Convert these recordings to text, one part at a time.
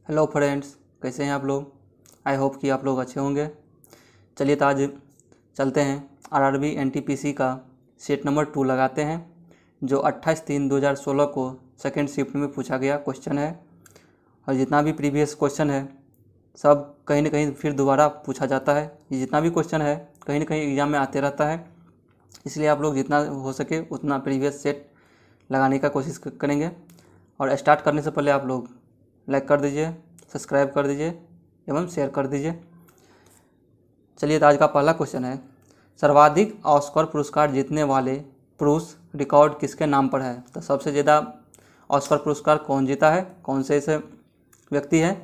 Hello friends, कैसे हैं आप लोग। आई होप कि आप लोग अच्छे होंगे। चलिए तो आज चलते हैं आरआरबी एनटीपीसी का सेट नंबर 2 लगाते हैं, जो 28/3/2016 को सेकेंड शिफ्ट में पूछा गया क्वेश्चन है। और जितना भी प्रीवियस क्वेश्चन है सब कहीं ना कहीं फिर दोबारा पूछा जाता है। ये जितना भी क्वेश्चन है कहीं ना कहीं एग्ज़ाम में आते रहता है, इसलिए आप लोग जितना हो सके उतना प्रीवियस सेट लगाने का कोशिश करेंगे। और स्टार्ट करने से पहले आप लोग लाइक कर दीजिए, सब्सक्राइब कर दीजिए एवं शेयर कर दीजिए। चलिए तो आज का पहला क्वेश्चन है, सर्वाधिक ऑस्कर पुरस्कार जीतने वाले पुरुष रिकॉर्ड किसके नाम पर है। तो सबसे ज़्यादा ऑस्कर पुरस्कार कौन जीता है, कौन से ऐसे व्यक्ति है,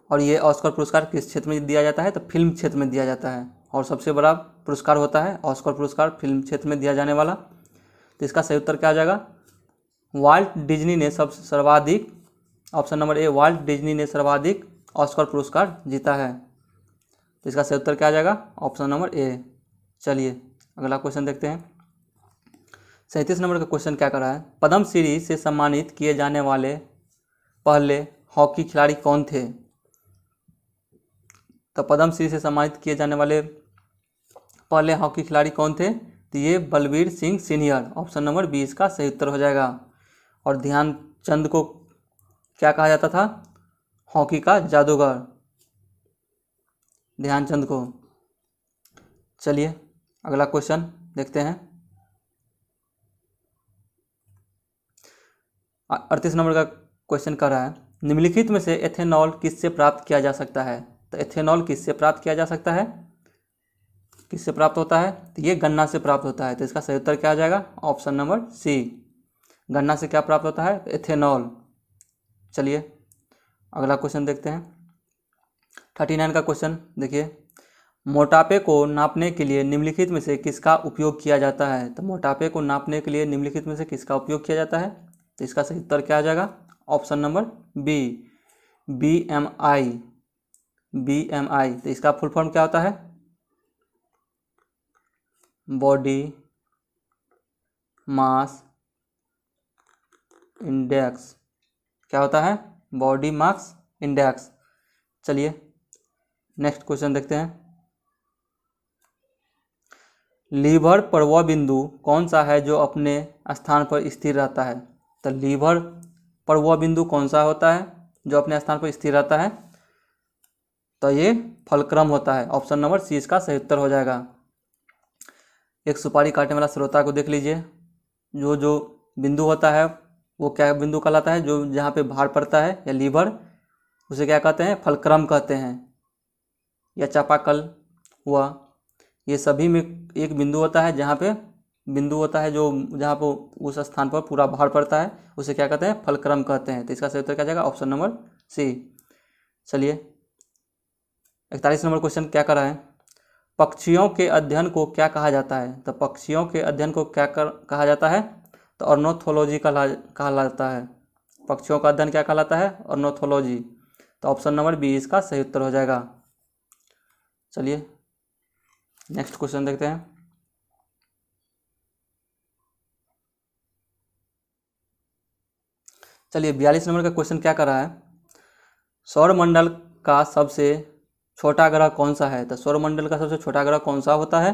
और ये ऑस्कर पुरस्कार किस क्षेत्र में दिया जाता है। तो फिल्म क्षेत्र में दिया जाता है, और सबसे बड़ा पुरस्कार होता है ऑस्कर पुरस्कार फिल्म क्षेत्र में दिया जाने वाला। तो इसका सही उत्तर क्या आ जाएगा, वाल्ट डिज्नी ने सर्वाधिक, option number A, Walt Disney ने सर्वाधिक ऑस्कर पुरस्कार जीता है। तो इसका सही उत्तर क्या आ जाएगा, ऑप्शन नंबर ए। चलिए अगला क्वेश्चन देखते हैं। 37 नंबर का क्वेश्चन क्या कर रहा है, पद्म श्री से सम्मानित किए जाने वाले पहले हॉकी खिलाड़ी कौन थे। तो पद्म श्री से सम्मानित किए जाने वाले पहले हॉकी खिलाड़ी कौन थे। तो ये Balbir Singh senior, option number B इसका सही उत्तर हो जाएगा। और ध्यानचंद को क्या कहा जाता था, हॉकी का जादूगर, ध्यानचंद को। चलिए अगला क्वेश्चन देखते हैं। 38 नंबर का क्वेश्चन कर रहा है, निम्नलिखित में से एथेनॉल किससे प्राप्त किया जा सकता है। तो एथेनॉल किससे प्राप्त किया जा सकता है, किससे प्राप्त होता है। तो ये गन्ना से प्राप्त होता है। तो इसका सही उत्तर क्या आ जाएगा, ऑप्शन नंबर सी, गन्ना से क्या प्राप्त होता है, एथेनॉल। चलिए अगला क्वेश्चन देखते हैं। 39 का क्वेश्चन देखिए, मोटापे को नापने के लिए निम्नलिखित में से किसका उपयोग किया जाता है। तो मोटापे को नापने के लिए निम्नलिखित में से किसका उपयोग किया जाता है। तो इसका सही उत्तर क्या आ जाएगा, option number B, BMI, BMI। तो इसका फुल फॉर्म क्या होता है, बॉडी मास इंडेक्स। क्या होता है, बॉडी मास इंडेक्स। चलिए नेक्स्ट क्वेश्चन देखते हैं। लीवर पर वह बिंदु कौन सा है जो अपने स्थान पर स्थिर रहता है। तो लीवर पर वह बिंदु कौन सा होता है जो अपने स्थान पर स्थिर रहता है। तो ये फलक्रम होता है, ऑप्शन नंबर सी इसका सही उत्तर हो जाएगा। एक सुपारी काटने वाला श्रोता को देख लीजिए, जो जो बिंदु होता है वो क्या बिंदु कहलाता है, जो जहाँ पे भार पड़ता है या लीवर, उसे क्या कहते हैं, फलक्रम कहते हैं, या चापाकल हुआ। ये सभी में एक बिंदु होता है, जहाँ पे बिंदु होता है जो जहाँ पर उस स्थान पर पूरा भार पड़ता है, उसे क्या कहते हैं, फलक्रम कहते हैं। तो इसका सही उत्तर क्या जाएगा, ऑप्शन नंबर सी। चलिए 41 नंबर क्वेश्चन क्या कर रहा है, पक्षियों के अध्ययन को क्या कहा जाता है। तो पक्षियों के अध्ययन को क्या कहा जाता है। तो ऑर्निथोलॉजी कहलाता है। पक्षियों का अध्ययन क्या कहलाता है, ऑर्निथोलॉजी। तो ऑप्शन नंबर बी इसका सही उत्तर हो जाएगा। चलिए नेक्स्ट क्वेश्चन देखते हैं। चलिए 42 नंबर का क्वेश्चन क्या कर रहा है, सौरमंडल का सबसे छोटा ग्रह कौन सा है। तो सौरमंडल का सबसे छोटा ग्रह कौन सा होता है।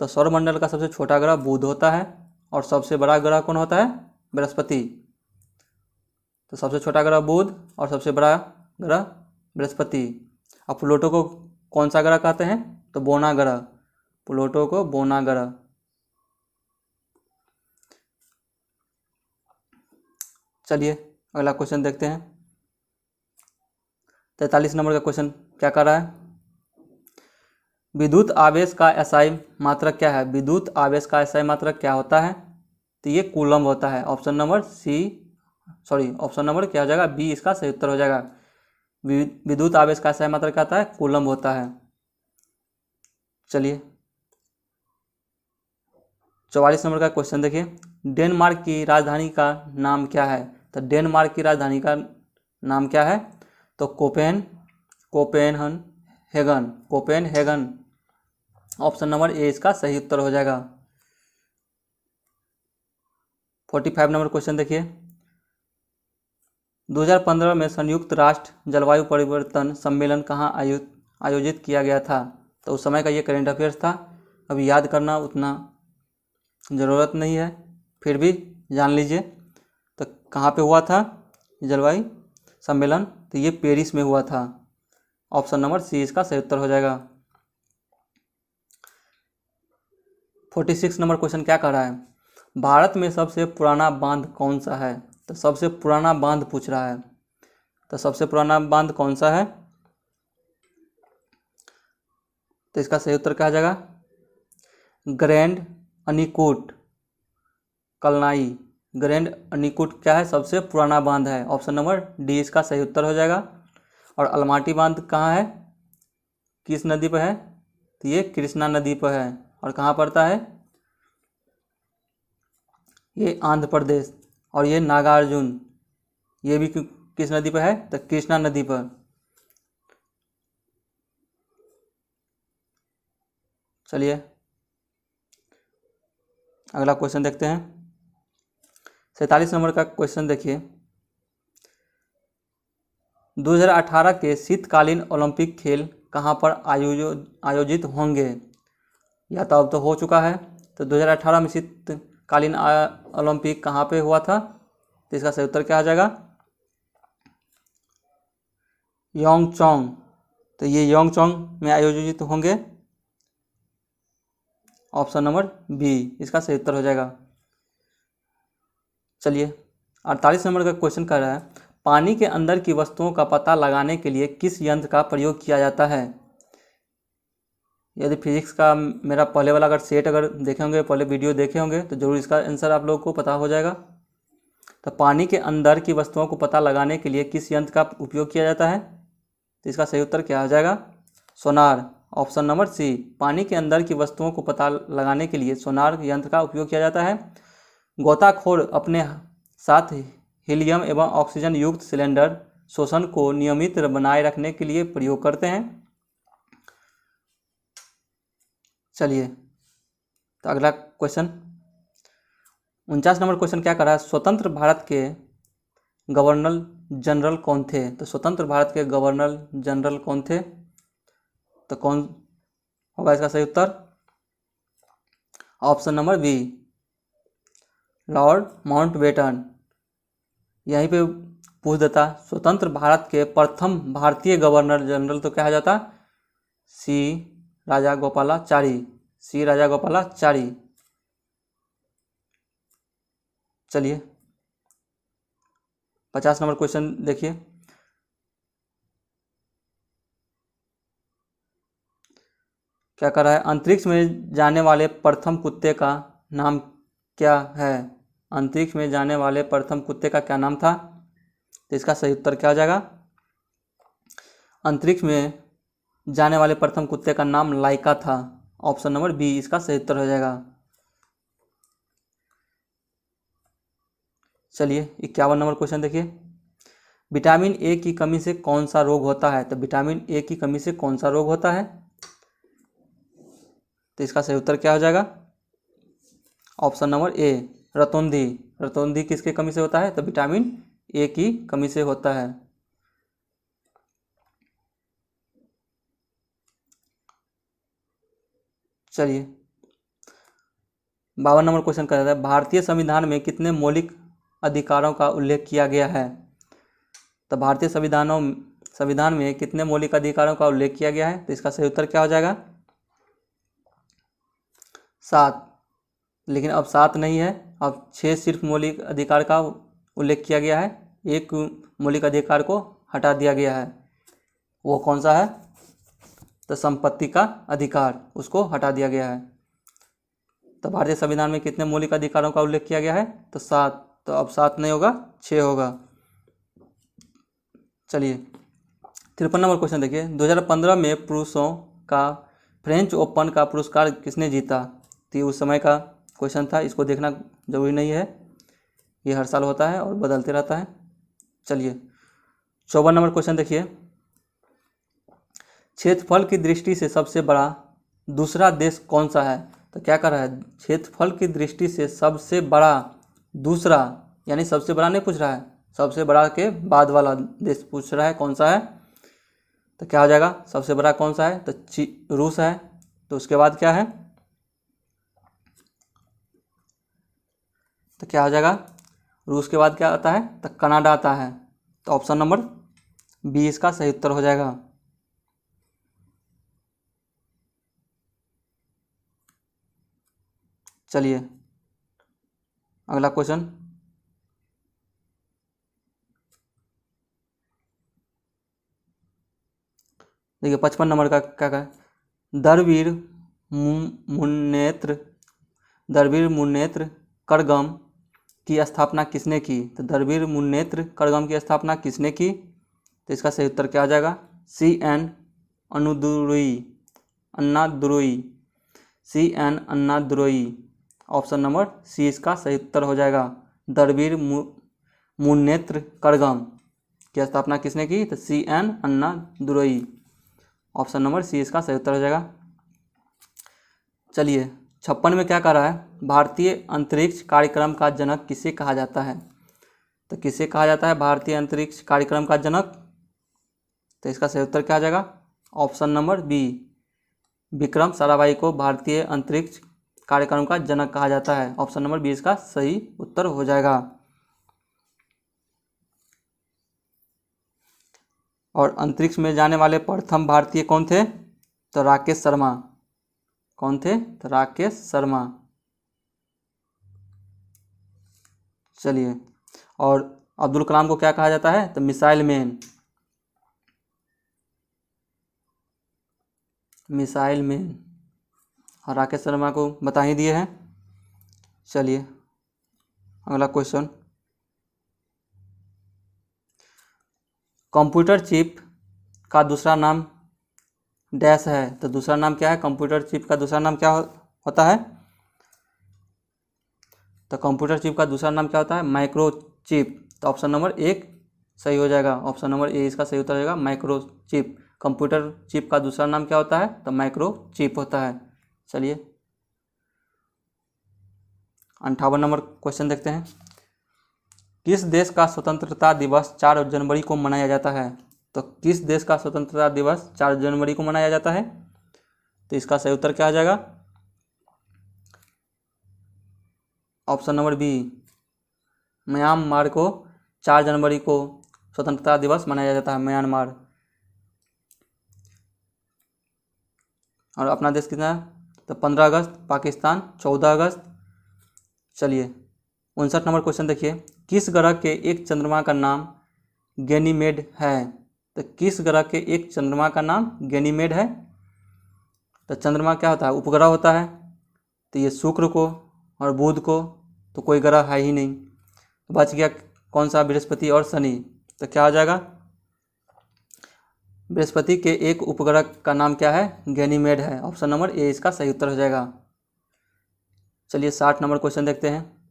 तो सौरमंडल का सबसे छोटा ग्रह बुध होता है, और सबसे बड़ा ग्रह कौन होता है, बृहस्पति। तो सबसे छोटा ग्रह बुध और सबसे बड़ा ग्रह बृहस्पति। अब प्लूटो को कौन सा ग्रह कहते हैं, तो बोना ग्रह, प्लूटो को बोना ग्रह। चलिए अगला क्वेश्चन देखते हैं। 43 नंबर का क्वेश्चन क्या कर रहा है, विद्युत आवेश का एसआई मात्रक क्या है। विद्युत आवेश का एसआई मात्रक क्या होता है। तो ये कूलम होता है, option number C, option number क्या हो जाएगा, बी इसका सही उत्तर हो जाएगा। विद्युत आवेश का एसआई मात्रक क्या होता है, कूलम होता है। चलिए 44 नंबर का क्वेश्चन देखिए, डेनमार्क की राजधानी का नाम क्या है। तो डेनमार्क की राजधानी का नाम क्या है। तो कोपेनहेगन, ऑप्शन नंबर ए इसका सही उत्तर हो जाएगा। 45 नंबर क्वेश्चन देखिए, 2015 में संयुक्त राष्ट्र जलवायु परिवर्तन सम्मेलन कहाँ आयोजित किया गया था? तो उस समय का ये करेंट अफेयर्स था, अभी याद करना उतना ज़रूरत नहीं है, फिर भी जान लीजिए। तो कहाँ पे हुआ था जलवायु सम्मेलन? तो ये पेरिस में हुआ था। ऑप्शन नंबर सी इसका सही उत्तर हो जाएगा। 46 नंबर क्वेश्चन क्या कह रहा है? भारत में सबसे पुराना बांध कौन सा है? तो सबसे पुराना बांध पूछ रहा है, तो सबसे पुराना बांध कौन सा है? तो इसका सही उत्तर क्या आ जाएगा? ग्रैंड अनीकूट कलनाई। ग्रैंड अनीकूट क्या है? सबसे पुराना बांध है। ऑप्शन नंबर डी इसका सही उत्तर हो जाएगा। और अलमाटी बांध कहाँ है, किस नदी पर है? तो ये कृष्णा नदी पर है। और कहाँ पड़ता है? ये आंध्र प्रदेश। और ये नागार्जुन, ये भी किस नदी पर है? तो कृष्णा नदी पर। चलिए अगला क्वेश्चन देखते हैं। 47 नंबर का क्वेश्चन देखिए। 2018 के शीतकालीन ओलंपिक खेल कहाँ पर आयोजित होंगे? या तो अब तो हो चुका है, तो 2018 में शीतकालीन ओलंपिक कहाँ पे हुआ था? तो इसका सही उत्तर क्या आ जाएगा? योंगचोंग। तो ये योंगचोंग में आयोजित होंगे। ऑप्शन नंबर बी इसका सही उत्तर हो जाएगा। चलिए 48 नंबर का क्वेश्चन कर रहा है, पानी के अंदर की वस्तुओं का पता लगाने के लिए किस यंत्र का प्रयोग किया जाता है? यदि फिजिक्स का मेरा पहले वाला अगर सेट अगर देखे होंगे, पहले वीडियो देखे होंगे, तो जरूर इसका आंसर आप लोगों को पता हो जाएगा। तो पानी के अंदर की वस्तुओं को पता लगाने के लिए किस यंत्र का उपयोग किया जाता है? तो इसका सही उत्तर क्या हो जाएगा? सोनार। ऑप्शन नंबर सी, पानी के अंदर की वस्तुओं को पता लगाने के लिए सोनार यंत्र का उपयोग किया जाता है। गोताखोर अपने साथ हीलियम एवं ऑक्सीजन युक्त सिलेंडर शोषण को नियमित बनाए रखने के लिए प्रयोग करते हैं। चलिए तो अगला क्वेश्चन 49 नंबर क्वेश्चन क्या कर रहा है, स्वतंत्र भारत के गवर्नर जनरल कौन थे? तो स्वतंत्र भारत के गवर्नर जनरल कौन थे? तो कौन होगा इसका सही उत्तर? Option number B, Lord Mountbatten. यहीं पे पूछ देता स्वतंत्र भारत के प्रथम भारतीय गवर्नर जनरल, तो क्या हो जाता? सी राजागोपालाचारी। सी राजागोपालाचारी। चलिए 50 नंबर क्वेश्चन देखिए। क्या कर रहा है, अंतरिक्ष में जाने वाले प्रथम कुत्ते का नाम क्या है? अंतरिक्ष में जाने वाले प्रथम कुत्ते का क्या नाम था? तो इसका सही उत्तर क्या हो जाएगा? अंतरिक्ष में जाने वाले प्रथम कुत्ते का नाम लाइका था। ऑप्शन नंबर बी इसका सही उत्तर हो जाएगा। चलिए 51 नंबर क्वेश्चन देखिए। विटामिन ए की कमी से कौन सा रोग होता है? तो विटामिन ए की कमी से कौन सा रोग होता है? तो इसका सही उत्तर क्या हो जाएगा? Option number A, रतौंधी। रतौंधी किसके कमी से होता है? तो विटामिन ए की कमी से होता है। चलिए 52 नंबर क्वेश्चन कर रहा है, भारतीय संविधान में कितने मौलिक अधिकारों का उल्लेख किया गया है? तो भारतीय संविधान में कितने मौलिक अधिकारों का उल्लेख किया गया है? तो इसका सही उत्तर क्या हो जाएगा? 7। लेकिन अब 7 नहीं है, अब 6 सिर्फ मौलिक अधिकार का उल्लेख किया गया है। एक मौलिक अधिकार को हटा दिया गया है। वो कौन सा है? तो संपत्ति का अधिकार, उसको हटा दिया गया है। तो भारतीय संविधान में कितने मौलिक अधिकारों का उल्लेख किया गया है? तो 7। तो अब 7 नहीं होगा, 6 होगा। चलिए 53 नंबर क्वेश्चन देखिए। 2015 में पुरुषों का फ्रेंच ओपन का पुरस्कार किसने जीता? तो ये उस समय का क्वेश्चन था, इसको देखना जरूरी नहीं है, ये हर साल होता है और बदलते रहता है। चलिए 54 नंबर क्वेश्चन देखिए। क्षेत्रफल की दृष्टि से सबसे बड़ा दूसरा देश कौन सा है? तो क्या कर रहा है, क्षेत्रफल की दृष्टि से सबसे बड़ा दूसरा, यानी सबसे बड़ा नहीं पूछ रहा है, सबसे बड़ा के बाद वाला देश पूछ रहा है कौन सा है, तो क्या हो जाएगा, सबसे बड़ा कौन सा है, तो रूस है। तो उसके बाद क्या है, तो क्या हो जाएगा, रूस के बाद क्या आता है, तो कनाडा आता है। तो ऑप्शन नंबर बी इसका सही उत्तर हो जाएगा। चलिए अगला क्वेश्चन, देखिए 55 नंबर का क्या है, दरवीर मुन्नेत्र दरवीर मुन्नेत्र करगम की स्थापना किसने की, तो दरवीर मुन्नेत्र करगम की स्थापना किसने की, तो इसका सही उत्तर क्या आ जाएगा, C.N. Annadurai C.N. Annadurai. Option number C इसका सही उत्तर हो जाएगा। दरवीर मुन्नेत्र करगम की स्थापना किसने की, तो C.N. Annadurai. Option number C इसका सही उत्तर हो जाएगा। चलिए 56 में क्या कह रहा है, भारतीय अंतरिक्ष कार्यक्रम का जनक किसे कहा जाता है, तो किसे कहा जाता है भारतीय अंतरिक्ष कार्यक्रम का जनक, तो इसका सही उत्तर क्या आ जाएगा, option number B, Vikram Sarabhai को भारतीय अंतरिक्ष कार्यक्रम का जनक कहा जाता है। ऑप्शन नंबर बी इसका सही उत्तर हो जाएगा। और अंतरिक्ष में जाने वाले प्रथम भारतीय कौन थे, तो राकेश शर्मा। कौन थे, तो राकेश शर्मा। चलिए, और अब्दुल कलाम को क्या कहा जाता है, तो मिसाइल मैन। मिसाइल मैन, और राकेश शर्मा को बता ही दिए हैं। चलिए अगला क्वेश्चन, कंप्यूटर चिप का दूसरा नाम डैश है, तो दूसरा नाम क्या है, कंप्यूटर चिप का दूसरा नाम क्या होता है, तो कंप्यूटर चिप का दूसरा नाम क्या होता है, माइक्रो चिप। तो ऑप्शन नंबर एक सही हो जाएगा। ऑप्शन नंबर ए इसका सही उत्तर हो जाएगा, माइक्रो चिप। कंप्यूटर चिप का दूसरा नाम क्या होता है, तो माइक्रो चिप होता है। चलिए 58 नंबर क्वेश्चन देखते हैं, किस देश का स्वतंत्रता दिवस 4 जनवरी को मनाया जाता है, तो किस देश का स्वतंत्रता दिवस 4 जनवरी को मनाया जाता है, तो इसका सही उत्तर क्या आ जाएगा, ऑप्शन नंबर बी, म्यांमार को 4 जनवरी को स्वतंत्रता दिवस मनाया जाता है, म्यांमार। और अपना देश कितना है, तो 15 अगस्त, पाकिस्तान 14 अगस्त। चलिए 59 नंबर क्वेश्चन देखिए, किस ग्रह के एक चंद्रमा का नाम गैनीमेड है, तो किस ग्रह के एक चंद्रमा का नाम गैनीमेड है, तो चंद्रमा क्या होता है, उपग्रह होता है। तो ये शुक्र को और बुध को तो कोई ग्रह है ही नहीं, तो बच गया कौन सा, बृहस्पति और शनि। तो क्या हो जाएगा, बृहस्पति के एक उपग्रह का नाम क्या है, गैनीमेड है। ऑप्शन नंबर ए इसका सही उत्तर हो जाएगा। चलिए 60 नंबर क्वेश्चन देखते हैं,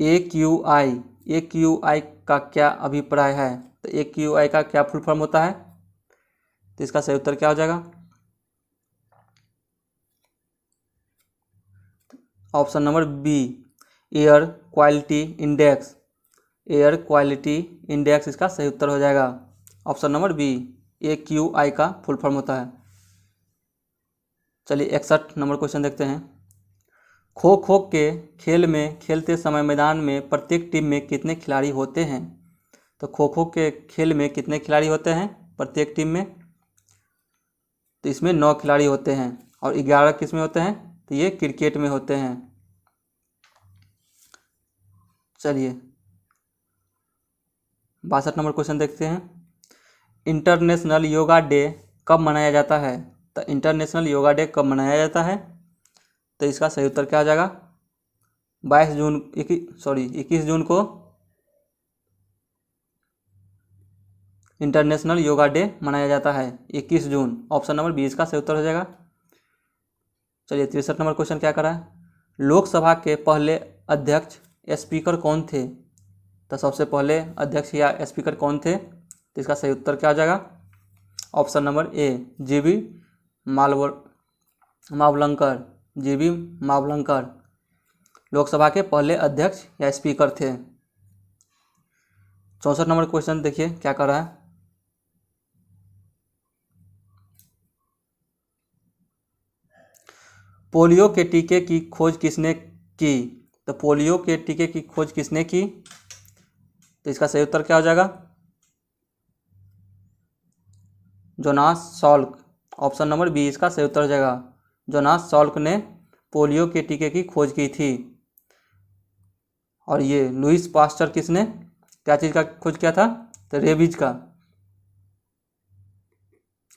AQI का क्या अभिप्राय है, तो AQI का क्या फुल फॉर्म होता है, तो इसका सही उत्तर क्या हो जाएगा, option number B, air quality index. Air quality index इसका सही उत्तर हो जाएगा। ऑप्शन नंबर बी, AQI का फुल फॉर्म होता है। चलिए 61 नंबर क्वेश्चन देखते हैं, खो खो के खेल में खेलते समय मैदान में प्रत्येक टीम में कितने खिलाड़ी होते हैं, तो खो खो के खेल में कितने खिलाड़ी होते हैं प्रत्येक टीम में, तो इसमें 9 खिलाड़ी होते हैं। और 11 किस में होते हैं, तो ये क्रिकेट में होते हैं। चलिए 62 नंबर क्वेश्चन देखते हैं, इंटरनेशनल योगा डे कब मनाया जाता है, तो इंटरनेशनल योगा डे कब मनाया जाता है, तो इसका सही उत्तर क्या आ जाएगा, 21 जून को इंटरनेशनल योगा डे मनाया जाता है, 21 जून। ऑप्शन नंबर बी इसका सही उत्तर हो जाएगा। चलिए 63 नंबर क्वेश्चन क्या कर रहा है, लोकसभा के पहले अध्यक्ष स्पीकर कौन थे, तो सबसे पहले अध्यक्ष या स्पीकर कौन थे, तो इसका सही उत्तर क्या आ जाएगा, ऑप्शन नंबर ए, जीवी मावलंकर। जीवी मावलंकर। लोकसभा के पहले अध्यक्ष या स्पीकर थे। 64 नंबर क्वेश्चन देखिए क्या कर रहा है। पोलियो के टीके की खोज किसने की? तो पोलियो के टीके की खोज किसने की? तो इसका सही उत्तर क्या हो जाएगा? Jonas Salk. Option number B इसका सही उत्तर हो जाएगा। जोनास सॉल्क ने पोलियो के टीके की खोज की थी। और ये लुईस पास्चर किसने क्या चीज़ का खोज किया था? तो रेबीज का,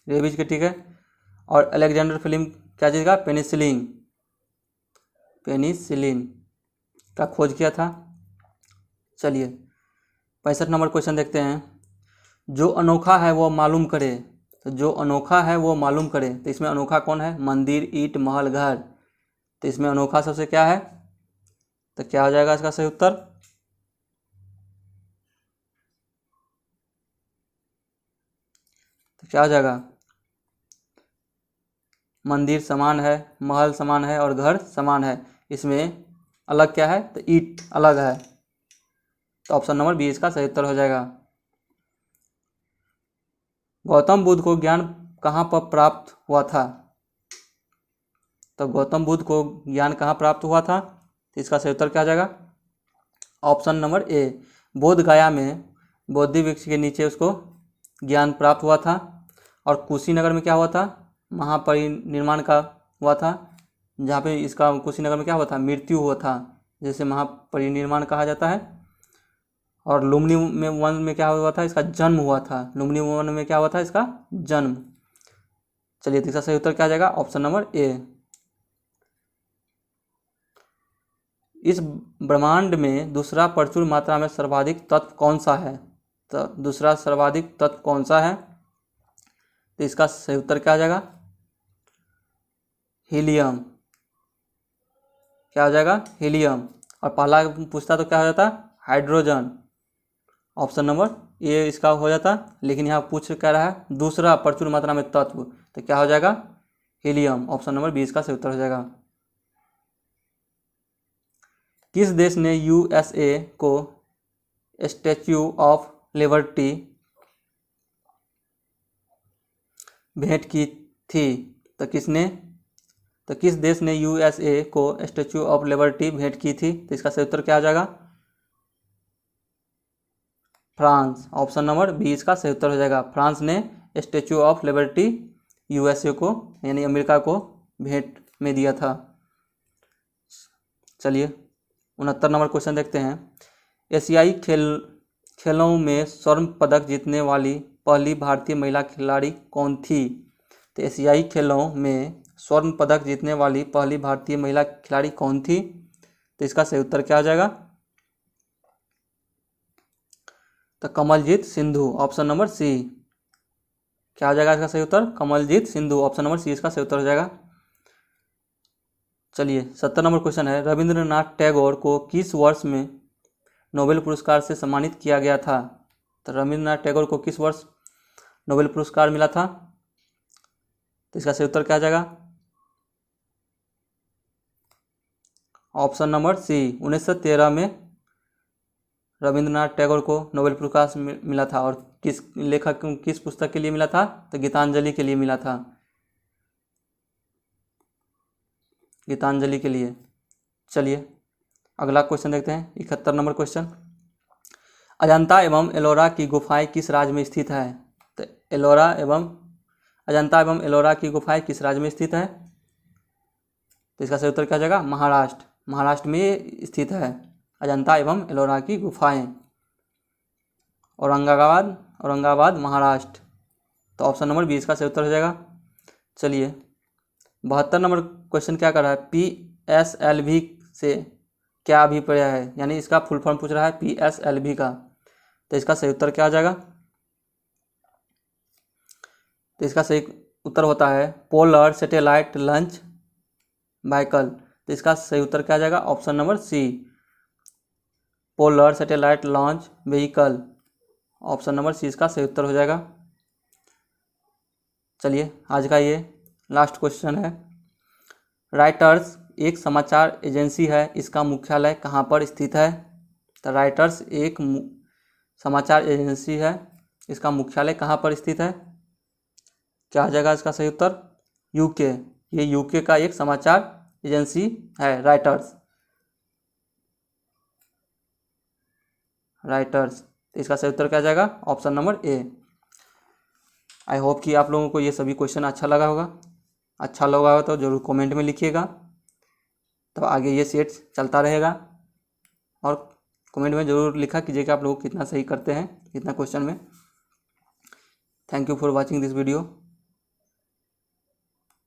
रेबीज के टीके। और अलेक्जेंडर फ्लेमिंग क्या चीज़ का? पेनिसिलिन, पेनिसिलिन का खोज किया था। चलिए 65 नंबर क्वेश्चन देखते हैं। जो अनोखा है वो मालूम करे। तो जो अनोखा है वो मालूम करे, तो इसमें अनोखा कौन है? मंदिर, ईंट, महल, घर। तो इसमें अनोखा सबसे क्या है? तो क्या हो जाएगा इसका सही उत्तर? तो क्या हो जाएगा? मंदिर समान है, महल समान है और घर समान है। इसमें अलग क्या है? तो ईंट अलग है। तो ऑप्शन नंबर बी इसका सही उत्तर हो जाएगा। गौतम बुद्ध को ज्ञान कहाँ पर प्राप्त हुआ था? तो गौतम बुद्ध को ज्ञान कहाँ प्राप्त हुआ था? तो इसका सही उत्तर क्या हो जाएगा? ऑप्शन नंबर ए, बोध गया में बोधि वृक्ष के नीचे उसको ज्ञान प्राप्त हुआ था। और कुशीनगर में क्या हुआ था? महापरिनिर्वाण का हुआ था, जहाँ पे इसका कुशीनगर में क्या हुआ था? मृत्यु हुआ था, जैसे महापरिनिर्वाण कहा जाता है। और लुम्बिनी में वन में क्या हुआ था? इसका जन्म हुआ था। लुम्बिनी वन में क्या हुआ था? इसका जन्म। चलिए तो इसका सही उत्तर क्या आ जाएगा? Option number A. इस ब्रह्मांड में दूसरा प्रचुर मात्रा में सर्वाधिक तत्व कौन सा है? तो दूसरा सर्वाधिक तत्व कौन सा है? तो इसका सही उत्तर क्या आ जाएगा? हीलियम। क्या हो जाएगा? हीलियम। और पहला पूछता तो क्या हो जाता? हाइड्रोजन। ऑप्शन नंबर ए इसका हो जाता, लेकिन यहाँ पूछ कह रहा है दूसरा प्रचुर मात्रा में तत्व, तो क्या हो जाएगा? हीलियम। ऑप्शन नंबर बी इसका सही उत्तर हो जाएगा। किस देश ने यूएसए को स्टैच्यू ऑफ लिबर्टी भेंट की थी? तो किस देश ने यूएसए को स्टैच्यू ऑफ लिबर्टी भेंट की थी? तो इसका सही उत्तर क्या आ जाएगा? फ्रांस। ऑप्शन नंबर बी इसका सही उत्तर हो जाएगा। फ्रांस ने स्टैच्यू ऑफ लिबर्टी यूएसए को यानी अमेरिका को भेंट में दिया था। चलिए 69 नंबर क्वेश्चन देखते हैं। एशियाई खेलों में स्वर्ण पदक जीतने वाली पहली भारतीय महिला खिलाड़ी कौन थी? तो एशियाई खेलों में स्वर्ण पदक जीतने वाली पहली भारतीय महिला खिलाड़ी कौन थी? तो इसका सही उत्तर क्या आ जाएगा? तो Kamaljeet Sindhu. Option number C. क्या आ जाएगा इसका सही उत्तर? Kamaljeet Sindhu. Option number C इसका सही उत्तर हो जाएगा। चलिए 70 नंबर क्वेश्चन है। रविंद्रनाथ टैगोर को किस वर्ष में नोबेल पुरस्कार से सम्मानित किया गया था? तो रविंद्रनाथ टैगोर को किस वर्ष नोबेल पुरस्कार मिला था? तो इसका सही उत्तर क्या आ जाएगा? ऑप्शन नंबर सी 1913 में रविंद्रनाथ टैगोर को नोबेल पुरस्कार मिला था। और किस लेखक किस पुस्तक के लिए मिला था? तो गीतांजलि के लिए मिला था। गीतांजलि के लिए। चलिए अगला क्वेश्चन देखते हैं। 71 नंबर क्वेश्चन। अजंता एवं एलोरा की गुफाएं किस राज्य में स्थित है? तो अजंता एवं एलोरा की गुफाएं किस राज्य में स्थित है? तो इसका सही उत्तर क्या हो जाएगा? महाराष्ट्र। महाराष्ट्र में स्थित है अजंता एवं एलोरा की गुफाएं। औरंगाबाद महाराष्ट्र। तो ऑप्शन नंबर बी इसका सही उत्तर हो जाएगा। चलिए 72 नंबर क्वेश्चन क्या कर रहा है? PSLV से क्या अभिप्राय है, यानी इसका फुल फॉर्म पूछ रहा है PSLV का। तो इसका सही उत्तर क्या आ जाएगा? तो इसका सही उत्तर होता है पोलर सैटेलाइट लॉन्च व्हीकल। तो इसका सही उत्तर क्या आ जाएगा? Option number C, polar satellite launch vehicle. Option number C इसका सही उत्तर हो जाएगा। चलिए आज का ये लास्ट क्वेश्चन है। राइटर्स एक समाचार एजेंसी है, इसका मुख्यालय कहाँ पर स्थित है? तो राइटर्स एक समाचार एजेंसी है, इसका मुख्यालय कहाँ पर स्थित है? क्या आ जाएगा इसका सही उत्तर? यूके। ये यूके का एक समाचार एजेंसी है, राइटर्स। इसका सही उत्तर क्या आ जाएगा? Option number A. I hope कि आप लोगों को ये सभी क्वेश्चन अच्छा लगा होगा। अच्छा लगा होगा तो ज़रूर कमेंट में लिखिएगा, तो आगे ये सेट चलता रहेगा। और कमेंट में ज़रूर लिखा कीजिए कि आप लोग कितना सही करते हैं, कितना क्वेश्चन में। Thank you for watching this video.